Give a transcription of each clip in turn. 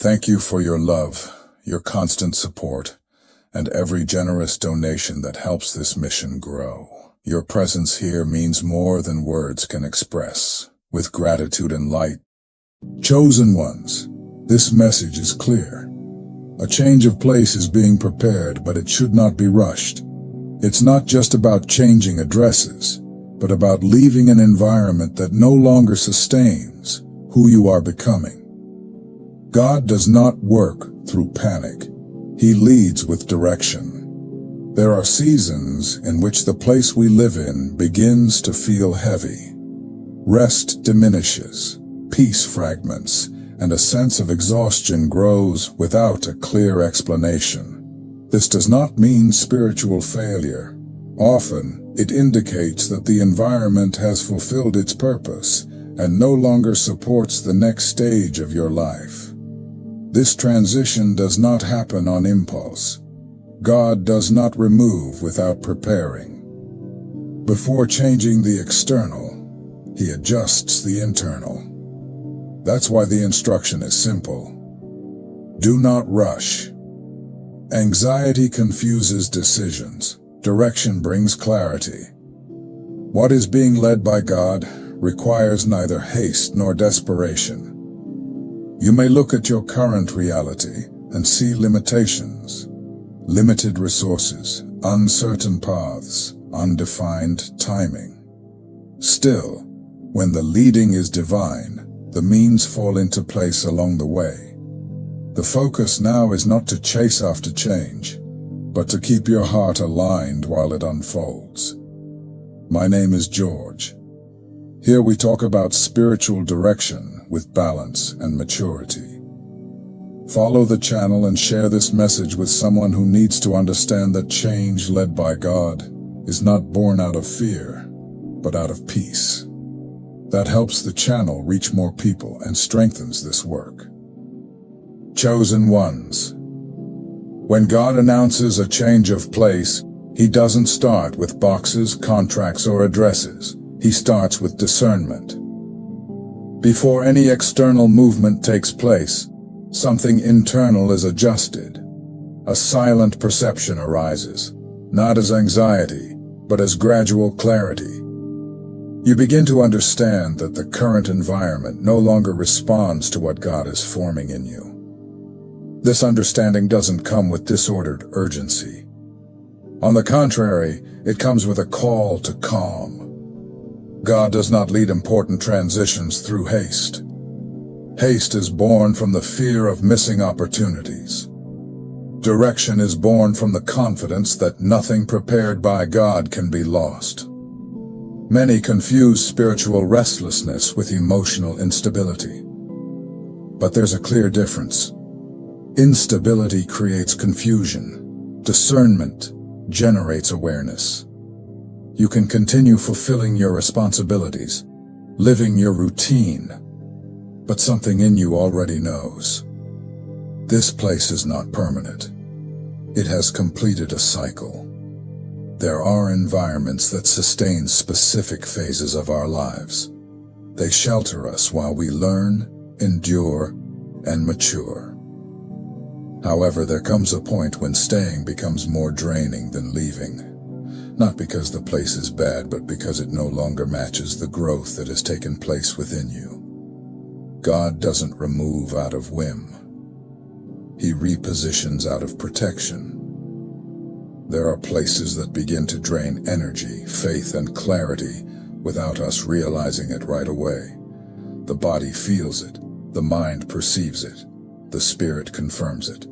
Thank you for your love, your constant support, and every generous donation that helps this mission grow. Your presence here means more than words can express. With gratitude and light, chosen ones, this message is clear. A change of place is being prepared, but it should not be rushed. It's not just about changing addresses, but about leaving an environment that no longer sustains who you are becoming. God does not work through panic. He leads with direction. There are seasons in which the place we live in begins to feel heavy. Rest diminishes, peace fragments, and a sense of exhaustion grows without a clear explanation. This does not mean spiritual failure. Often, it indicates that the environment has fulfilled its purpose and no longer supports the next stage of your life. This transition does not happen on impulse. God does not remove without preparing. Before changing the external, He adjusts the internal. That's why the instruction is simple. Do not rush. Anxiety confuses decisions. Direction brings clarity. What is being led by God requires neither haste nor desperation. You may look at your current reality and see limitations, limited resources, uncertain paths, undefined timing. Still, when the leading is divine, the means fall into place along the way. The focus now is not to chase after change, but to keep your heart aligned while it unfolds. My name is George. Here we talk about spiritual direction with balance and maturity. Follow the channel and share this message with someone who needs to understand that change led by God is not born out of fear, but out of peace. That helps the channel reach more people and strengthens this work. Chosen ones. When God announces a change of place, He doesn't start with boxes, contracts, or addresses. He starts with discernment. Before any external movement takes place, something internal is adjusted. A silent perception arises, not as anxiety, but as gradual clarity. You begin to understand that the current environment no longer responds to what God is forming in you. This understanding doesn't come with disordered urgency. On the contrary, it comes with a call to calm. God does not lead important transitions through haste. Haste is born from the fear of missing opportunities. Direction is born from the confidence that nothing prepared by God can be lost. Many confuse spiritual restlessness with emotional instability. But there's a clear difference. Instability creates confusion. Discernment generates awareness. You can continue fulfilling your responsibilities, living your routine, but something in you already knows. This place is not permanent. It has completed a cycle. There are environments that sustain specific phases of our lives. They shelter us while we learn, endure, and mature. However, there comes a point when staying becomes more draining than leaving. Not because the place is bad, but because it no longer matches the growth that has taken place within you. God doesn't remove out of whim. He repositions out of protection. There are places that begin to drain energy, faith, and clarity without us realizing it right away. The body feels it, the mind perceives it, the spirit confirms it.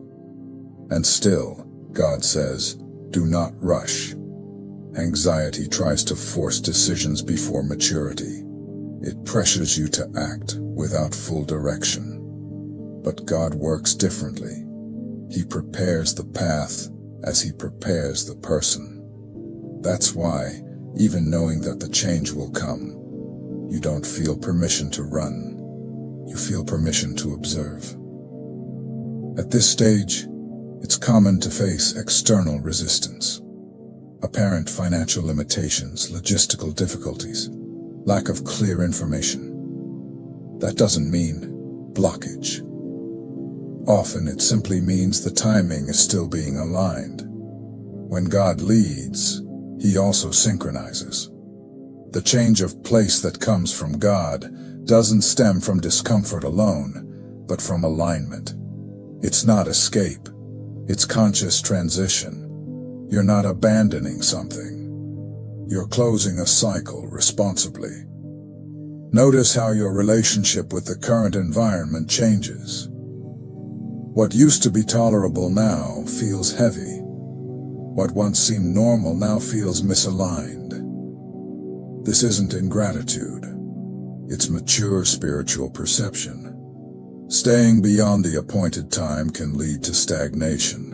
And still, God says, do not rush. Anxiety tries to force decisions before maturity. It pressures you to act without full direction. But God works differently. He prepares the path as He prepares the person. That's why, even knowing that the change will come, you don't feel permission to run. You feel permission to observe. At this stage, it's common to face external resistance. Apparent financial limitations, logistical difficulties, lack of clear information. That doesn't mean blockage. Often it simply means the timing is still being aligned. When God leads, He also synchronizes. The change of place that comes from God doesn't stem from discomfort alone, but from alignment. It's not escape. It's conscious transition. You're not abandoning something. You're closing a cycle responsibly. Notice how your relationship with the current environment changes. What used to be tolerable now feels heavy. What once seemed normal now feels misaligned. This isn't ingratitude. It's mature spiritual perception. Staying beyond the appointed time can lead to stagnation.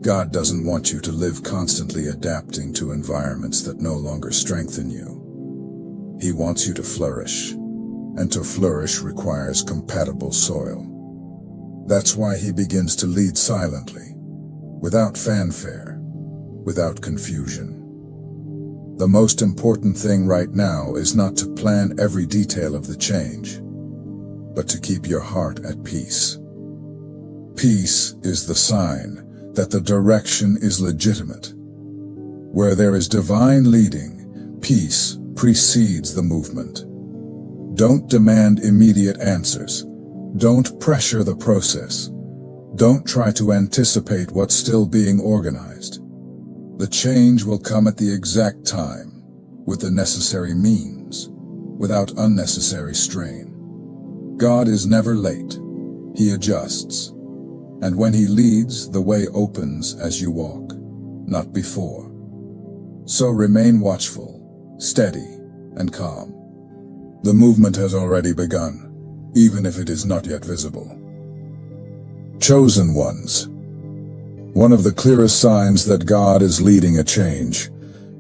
God doesn't want you to live constantly adapting to environments that no longer strengthen you. He wants you to flourish, and to flourish requires compatible soil. That's why He begins to lead silently, without fanfare, without confusion. The most important thing right now is not to plan every detail of the change, but to keep your heart at peace. Peace is the sign that the direction is legitimate. Where there is divine leading, peace precedes the movement. Don't demand immediate answers. Don't pressure the process. Don't try to anticipate what's still being organized. The change will come at the exact time, with the necessary means, without unnecessary strain. God is never late. He adjusts. And when He leads, the way opens as you walk, not before. So remain watchful, steady, and calm. The movement has already begun, even if it is not yet visible. Chosen ones. One of the clearest signs that God is leading a change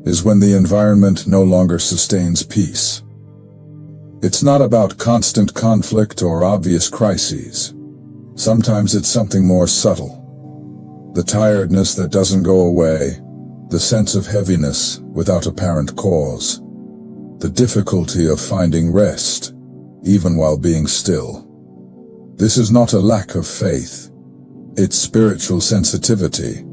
is when the environment no longer sustains peace. It's not about constant conflict or obvious crises. Sometimes it's something more subtle. The tiredness that doesn't go away, the sense of heaviness without apparent cause, the difficulty of finding rest, even while being still. This is not a lack of faith. It's spiritual sensitivity.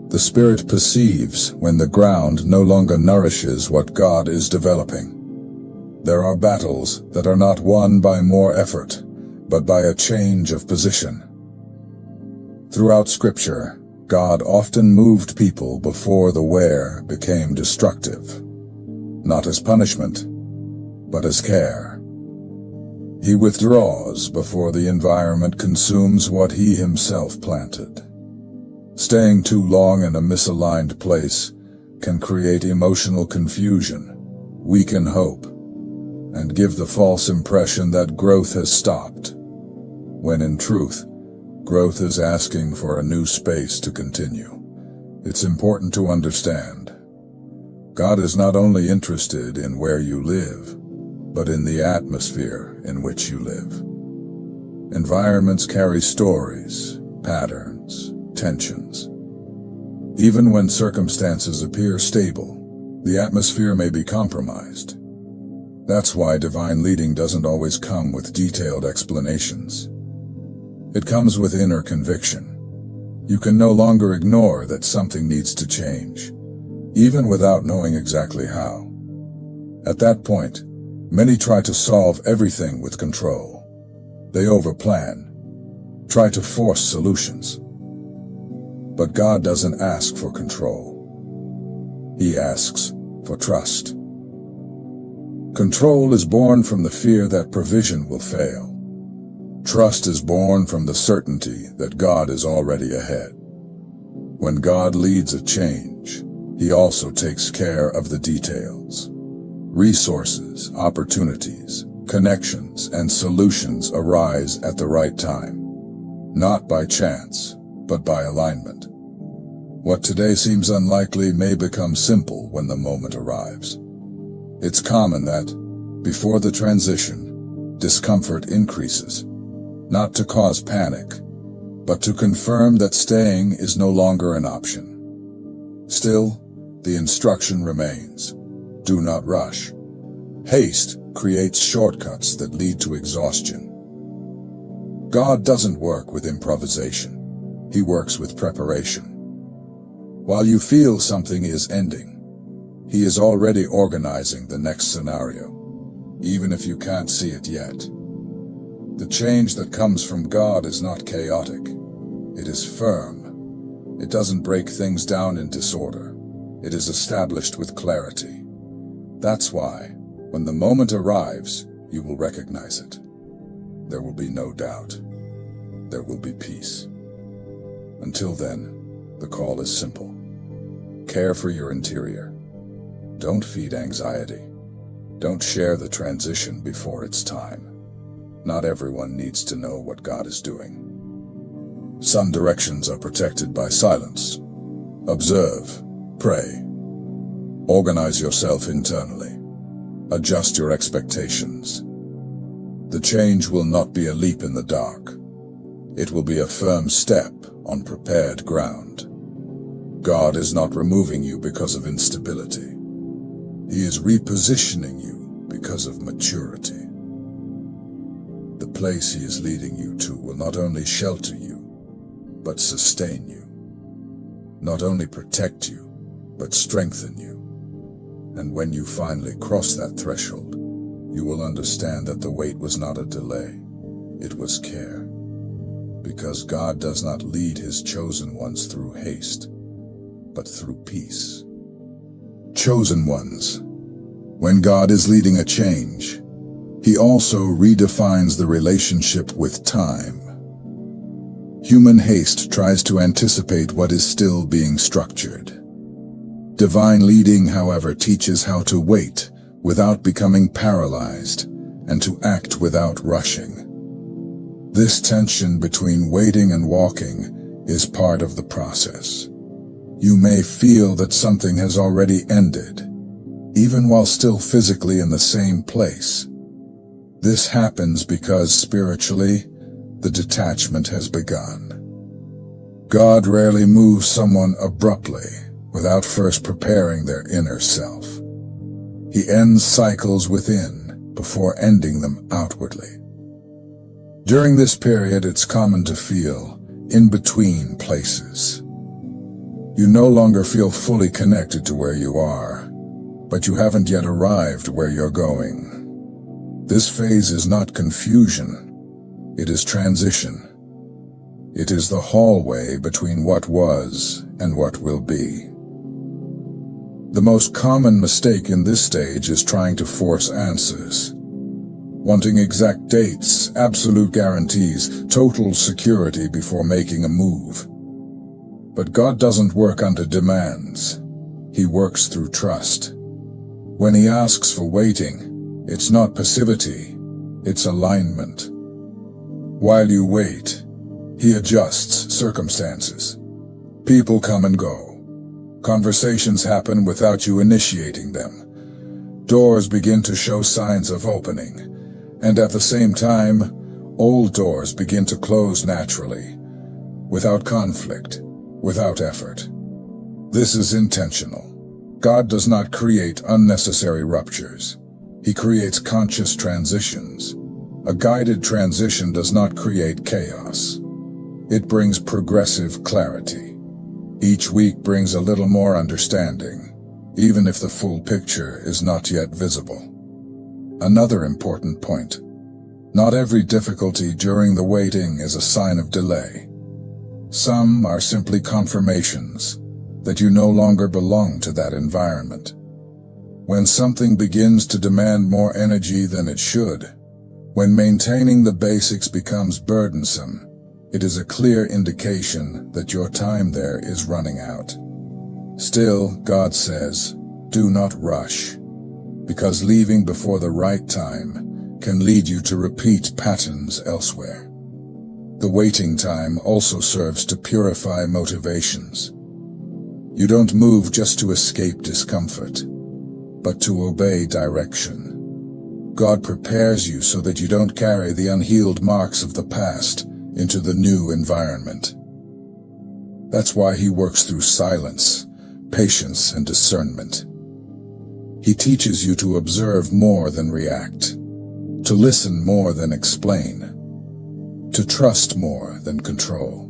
The spirit perceives when the ground no longer nourishes what God is developing. There are battles that are not won by more effort, but by a change of position. Throughout Scripture, God often moved people before the where became destructive, not as punishment, but as care. He withdraws before the environment consumes what He Himself planted. Staying too long in a misaligned place can create emotional confusion, weaken hope, and give the false impression that growth has stopped, when in truth, growth is asking for a new space to continue. It's important to understand. God is not only interested in where you live, but in the atmosphere in which you live. Environments carry stories, patterns, tensions. Even when circumstances appear stable, the atmosphere may be compromised. That's why divine leading doesn't always come with detailed explanations. It comes with inner conviction. You can no longer ignore that something needs to change, even without knowing exactly how. At that point, many try to solve everything with control. They overplan, try to force solutions. But God doesn't ask for control. He asks for trust. Control is born from the fear that provision will fail. Trust is born from the certainty that God is already ahead. When God leads a change, He also takes care of the details. Resources, opportunities, connections, and solutions arise at the right time. Not by chance, but by alignment. What today seems unlikely may become simple when the moment arrives. It's common that, before the transition, discomfort increases, not to cause panic, but to confirm that staying is no longer an option. Still, the instruction remains. Do not rush. Haste creates shortcuts that lead to exhaustion. God doesn't work with improvisation. He works with preparation. While you feel something is ending, He is already organizing the next scenario, even if you can't see it yet. The change that comes from God is not chaotic. It is firm. It doesn't break things down in disorder. It is established with clarity. That's why, when the moment arrives, you will recognize it. There will be no doubt. There will be peace. Until then, the call is simple. Care for your interior. Don't feed anxiety. Don't share the transition before it's time. Not everyone needs to know what God is doing. Some directions are protected by silence. Observe, pray. Organize yourself internally. Adjust your expectations. The change will not be a leap in the dark. It will be a firm step on prepared ground. God is not removing you because of instability. He is repositioning you because of maturity. The place He is leading you to will not only shelter you, but sustain you. Not only protect you, but strengthen you. And when you finally cross that threshold, you will understand that the wait was not a delay. It was care. Because God does not lead His chosen ones through haste, but through peace. Chosen ones. When God is leading a change, He also redefines the relationship with time. Human haste tries to anticipate what is still being structured. Divine leading, however, teaches how to wait without becoming paralyzed and to act without rushing. This tension between waiting and walking is part of the process. You may feel that something has already ended, even while still physically in the same place. This happens because spiritually, the detachment has begun. God rarely moves someone abruptly without first preparing their inner self. He ends cycles within before ending them outwardly. During this period, it's common to feel in between places. You no longer feel fully connected to where you are, but you haven't yet arrived where you're going. This phase is not confusion. It is transition. It is the hallway between what was and what will be. The most common mistake in this stage is trying to force answers. Wanting exact dates, absolute guarantees, total security before making a move. But God doesn't work under demands. He works through trust. When He asks for waiting, it's not passivity, it's alignment. While you wait, He adjusts circumstances. People come and go. Conversations happen without you initiating them. Doors begin to show signs of opening, and at the same time, old doors begin to close naturally, without conflict, without effort. This is intentional. God does not create unnecessary ruptures. He creates conscious transitions. A guided transition does not create chaos. It brings progressive clarity. Each week brings a little more understanding, even if the full picture is not yet visible. Another important point. Not every difficulty during the waiting is a sign of delay. Some are simply confirmations that you no longer belong to that environment. When something begins to demand more energy than it should, when maintaining the basics becomes burdensome, it is a clear indication that your time there is running out. Still, God says, do not rush, because leaving before the right time can lead you to repeat patterns elsewhere. The waiting time also serves to purify motivations. You don't move just to escape discomfort, but to obey direction. God prepares you so that you don't carry the unhealed marks of the past into the new environment. That's why He works through silence, patience, and discernment. He teaches you to observe more than react, to listen more than explain, to trust more than control.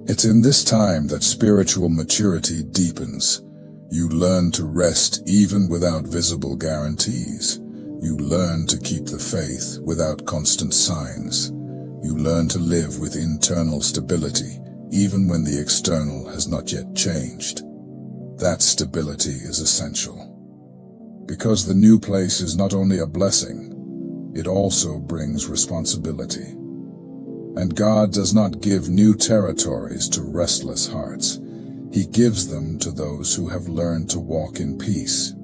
It's in this time that spiritual maturity deepens. You learn to rest even without visible guarantees. You learn to keep the faith without constant signs. You learn to live with internal stability, even when the external has not yet changed. That stability is essential. Because the new place is not only a blessing, it also brings responsibility. And God does not give new territories to restless hearts. He gives them to those who have learned to walk in peace.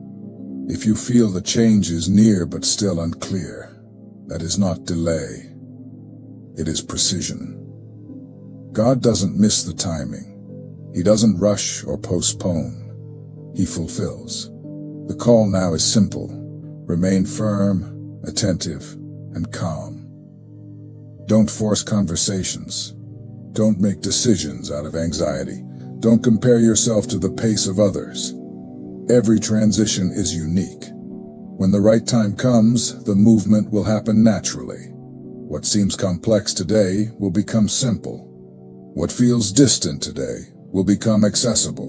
If you feel the change is near but still unclear, that is not delay. It is precision. God doesn't miss the timing. He doesn't rush or postpone. He fulfills. The call now is simple. Remain firm, attentive, and calm. Don't force conversations. Don't make decisions out of anxiety. Don't compare yourself to the pace of others. Every transition is unique. When the right time comes, the movement will happen naturally. What seems complex today will become simple. What feels distant today will become accessible.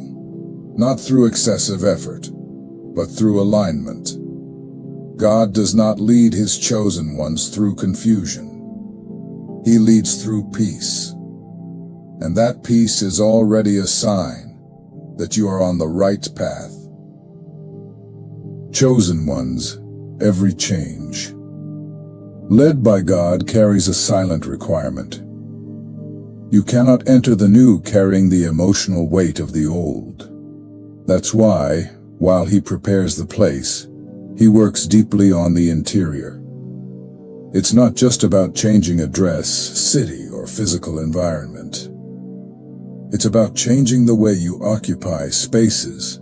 Not through excessive effort, but through alignment. God does not lead His chosen ones through confusion. He leads through peace. And that peace is already a sign that you are on the right path. Chosen ones, every change, led by God, carries a silent requirement. You cannot enter the new carrying the emotional weight of the old. That's why, while He prepares the place, He works deeply on the interior. It's not just about changing a dress, city, or physical environment. It's about changing the way you occupy spaces.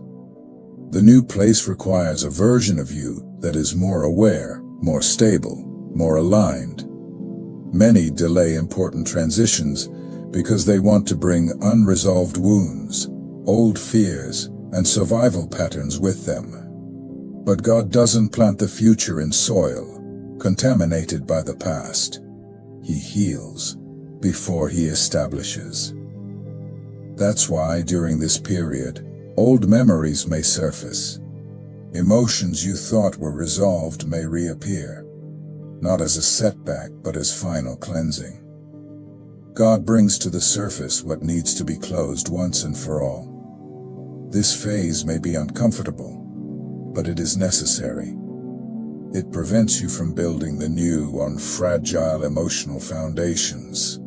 The new place requires a version of you that is more aware, more stable, more aligned. Many delay important transitions because they want to bring unresolved wounds, old fears, and survival patterns with them. But God doesn't plant the future in soil contaminated by the past. He heals before He establishes. That's why during this period, old memories may surface. Emotions you thought were resolved may reappear, not as a setback but as final cleansing. God brings to the surface what needs to be closed once and for all. This phase may be uncomfortable, but it is necessary. It prevents you from building the new on fragile emotional foundations.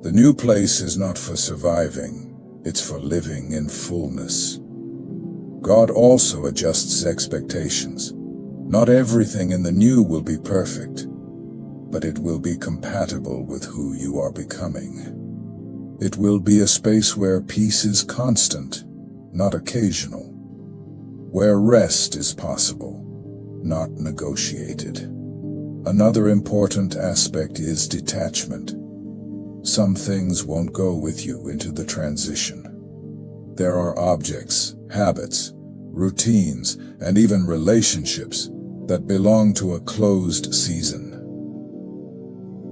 The new place is not for surviving, it's for living in fullness. God also adjusts expectations. Not everything in the new will be perfect, but it will be compatible with who you are becoming. It will be a space where peace is constant, not occasional. Where rest is possible, not negotiated. Another important aspect is detachment. Some things won't go with you into the transition. There are objects, habits, routines, and even relationships that belong to a closed season.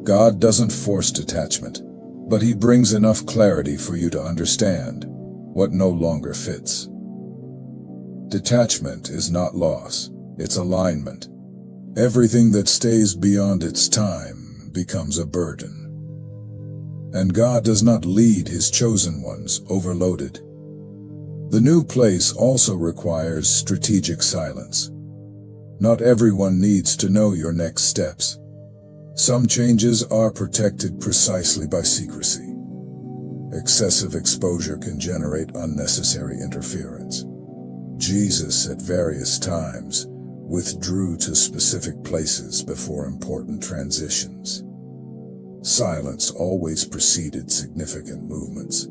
God doesn't force detachment, but He brings enough clarity for you to understand what no longer fits. Detachment is not loss, it's alignment. Everything that stays beyond its time becomes a burden. And God does not lead His chosen ones overloaded. The new place also requires strategic silence. Not everyone needs to know your next steps. Some changes are protected precisely by secrecy. Excessive exposure can generate unnecessary interference. Jesus, at various times, withdrew to specific places before important transitions. Silence always preceded significant movements.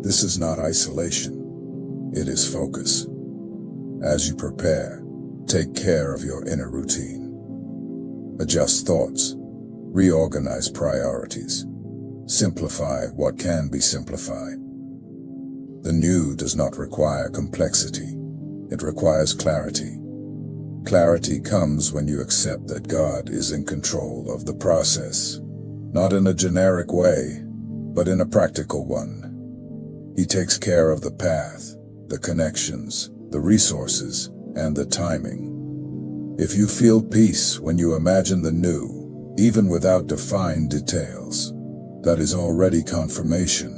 This is not isolation, it is focus. As you prepare, take care of your inner routine. Adjust thoughts, reorganize priorities, simplify what can be simplified. The new does not require complexity, it requires clarity. Clarity comes when you accept that God is in control of the process. not in a generic way, but in a practical one. He takes care of the path, the connections, the resources, and the timing. If you feel peace when you imagine the new, even without defined details, that is already confirmation.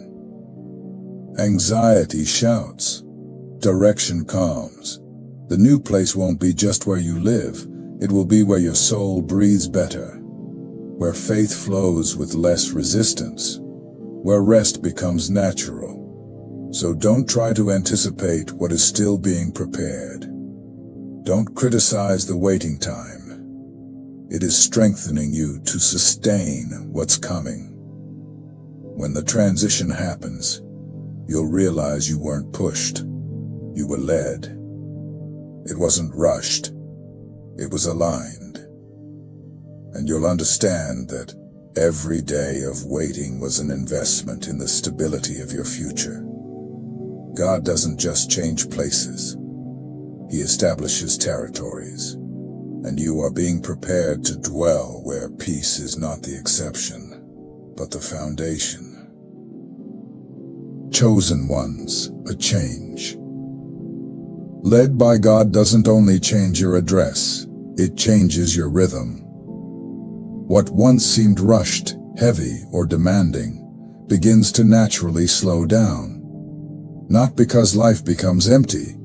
Anxiety shouts. Direction calms. The new place won't be just where you live, it will be where your soul breathes better, where faith flows with less resistance, where rest becomes natural. So don't try to anticipate what is still being prepared. Don't criticize the waiting time. It is strengthening you to sustain what's coming. When the transition happens, you'll realize you weren't pushed. You were led. It wasn't rushed. It was aligned. And you'll understand that every day of waiting was an investment in the stability of your future. God doesn't just change places. He establishes territories. And you are being prepared to dwell where peace is not the exception, but the foundation. Chosen ones, a change. Led by God doesn't only change your address, it changes your rhythm. What once seemed rushed, heavy, or demanding begins to naturally slow down. Not because life becomes empty,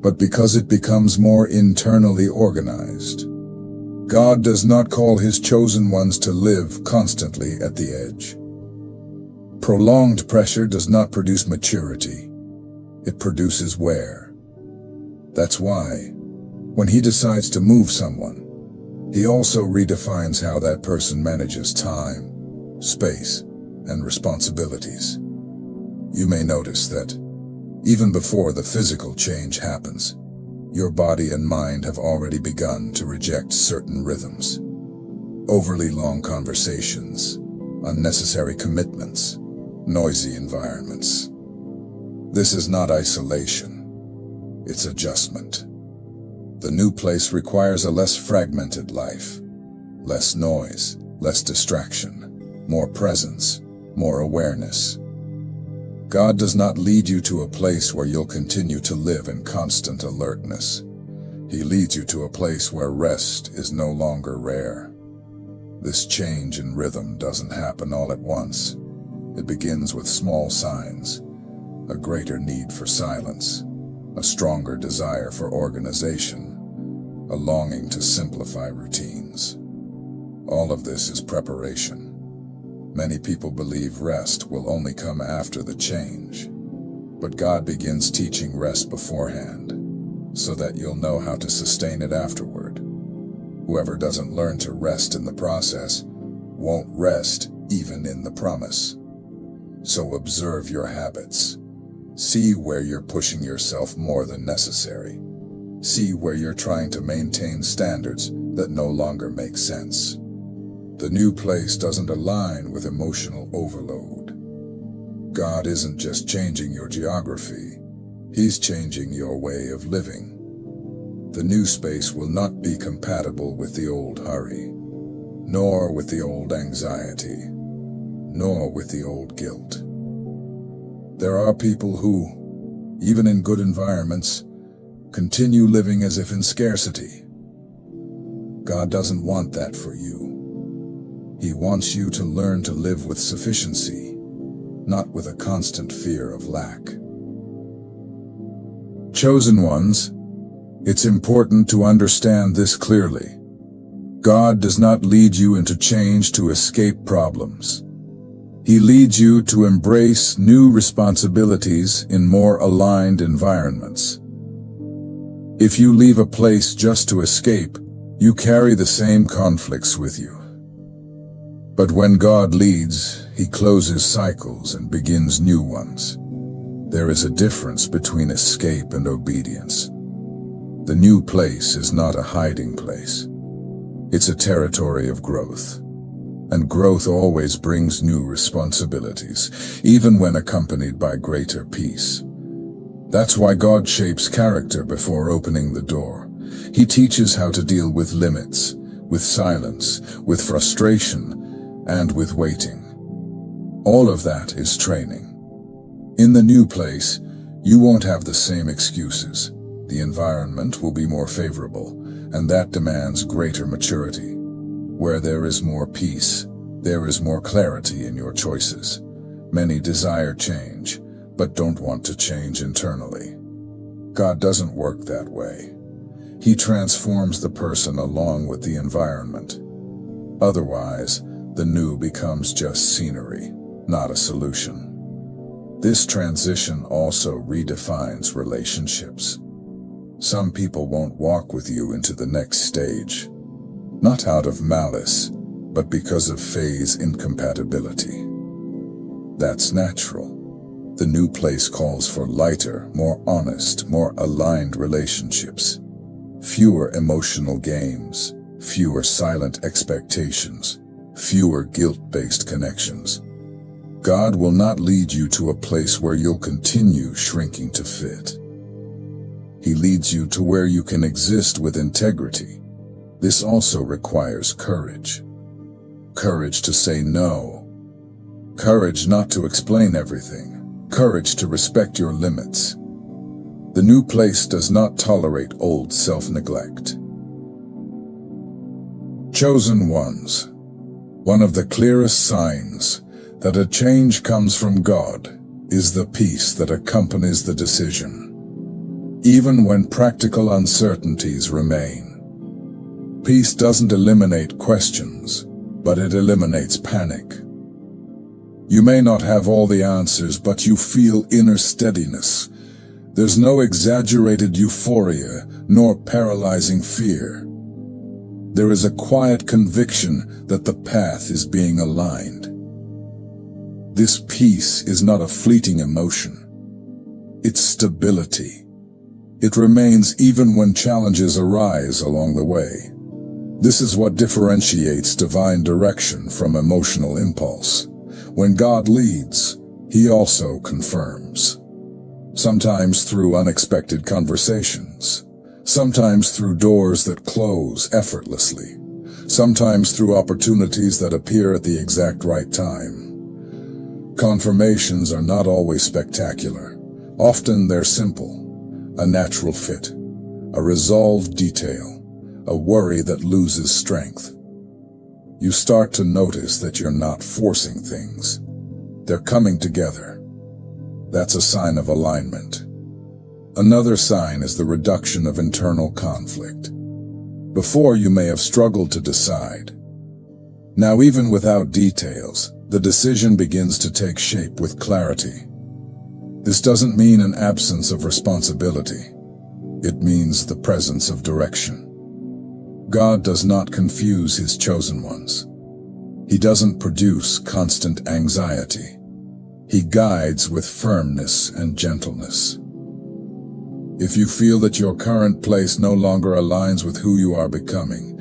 but because it becomes more internally organized. God does not call his chosen ones to live constantly at the edge. Prolonged pressure does not produce maturity. It produces wear. That's why, when he decides to move someone, he also redefines how that person manages time, space, and responsibilities. You may notice that, even before the physical change happens, your body and mind have already begun to reject certain rhythms. Overly long conversations, unnecessary commitments, noisy environments. This is not isolation, it's adjustment. The new place requires a less fragmented life, less noise, less distraction, more presence, more awareness. God does not lead you to a place where you'll continue to live in constant alertness. He leads you to a place where rest is no longer rare. This change in rhythm doesn't happen all at once. It begins with small signs, a greater need for silence, a stronger desire for organization, a longing to simplify routines. All of this is preparation. Many people believe rest will only come after the change, but God begins teaching rest beforehand, so that you'll know how to sustain it afterward. Whoever doesn't learn to rest in the process won't rest even in the promise. So observe your habits. See where you're pushing yourself more than necessary. See where you're trying to maintain standards that no longer make sense. The new place doesn't align with emotional overload. God isn't just changing your geography, he's changing your way of living. The new space will not be compatible with the old hurry, nor with the old anxiety, nor with the old guilt. There are people who, even in good environments, continue living as if in scarcity. God doesn't want that for you. He wants you to learn to live with sufficiency, not with a constant fear of lack. Chosen ones, it's important to understand this clearly. God does not lead you into change to escape problems. He leads you to embrace new responsibilities in more aligned environments. If you leave a place just to escape, you carry the same conflicts with you. But when God leads, he closes cycles and begins new ones. There is a difference between escape and obedience. The new place is not a hiding place. It's a territory of growth. And growth always brings new responsibilities, even when accompanied by greater peace. That's why God shapes character before opening the door. He teaches how to deal with limits, with silence, with frustration, and with waiting. All of that is training. In the new place, you won't have the same excuses. The environment will be more favorable, and that demands greater maturity. Where there is more peace, there is more clarity in your choices. Many desire change, but don't want to change internally. God doesn't work that way. He transforms the person along with the environment. Otherwise, the new becomes just scenery, not a solution. This transition also redefines relationships. Some people won't walk with you into the next stage, not out of malice, but because of phase incompatibility. That's natural. The new place calls for lighter, more honest, more aligned relationships. Fewer emotional games, fewer silent expectations, fewer guilt-based connections. God will not lead you to a place where you'll continue shrinking to fit. He leads you to where you can exist with integrity. This also requires courage. Courage to say no. Courage not to explain everything. Courage to respect your limits. The new place does not tolerate old self-neglect. Chosen ones. One of the clearest signs that a change comes from God is the peace that accompanies the decision. Even when practical uncertainties remain. Peace doesn't eliminate questions, but it eliminates panic. You may not have all the answers, but you feel inner steadiness. There's no exaggerated euphoria, nor paralyzing fear. There is a quiet conviction that the path is being aligned. This peace is not a fleeting emotion. It's stability. It remains even when challenges arise along the way. This is what differentiates divine direction from emotional impulse. When God leads, He also confirms. Sometimes through unexpected conversations. Sometimes through doors that close effortlessly. Sometimes through opportunities that appear at the exact right time. Confirmations are not always spectacular. Often they're simple. A natural fit. A resolved detail. A worry that loses strength. You start to notice that you're not forcing things. They're coming together. That's a sign of alignment. Another sign is the reduction of internal conflict. Before, you may have struggled to decide. Now, even without details, the decision begins to take shape with clarity. This doesn't mean an absence of responsibility. It means the presence of direction. God does not confuse His chosen ones. He doesn't produce constant anxiety. He guides with firmness and gentleness. If you feel that your current place no longer aligns with who you are becoming,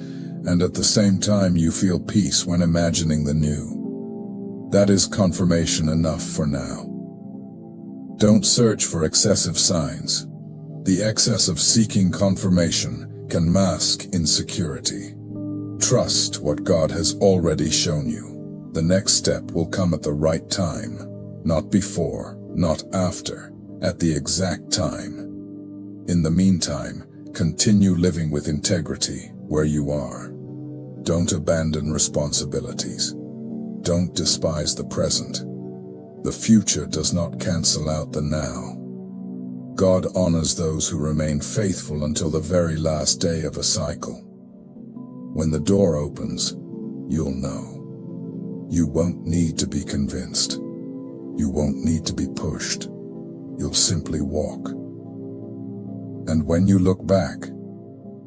and at the same time you feel peace when imagining the new, that is confirmation enough for now. Don't search for excessive signs. The excess of seeking confirmation can mask insecurity. Trust what God has already shown you. The next step will come at the right time, not before, not after, at the exact time. In the meantime, continue living with integrity where you are. Don't abandon responsibilities. Don't despise the present. The future does not cancel out the now. God honors those who remain faithful until the very last day of a cycle. When the door opens, you'll know. You won't need to be convinced. You won't need to be pushed. You'll simply walk. And when you look back,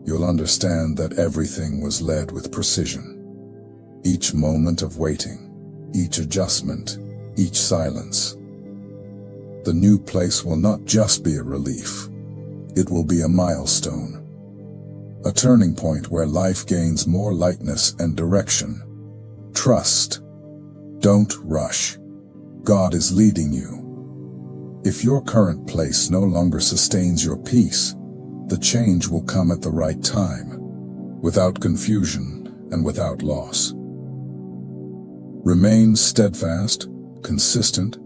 you'll understand that everything was led with precision. Each moment of waiting, each adjustment, each silence. The new place will not just be a relief. It will be a milestone. A turning point where life gains more lightness and direction. Trust. Don't rush. God is leading you. If your current place no longer sustains your peace, the change will come at the right time, without confusion and without loss. Remain steadfast, consistent,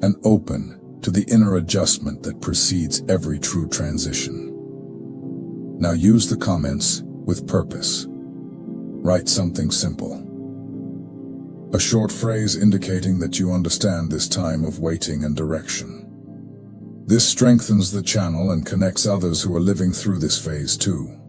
and open to the inner adjustment that precedes every true transition. Now use the comments with purpose. Write something simple. A short phrase indicating that you understand this time of waiting and direction. This strengthens the channel and connects others who are living through this phase too.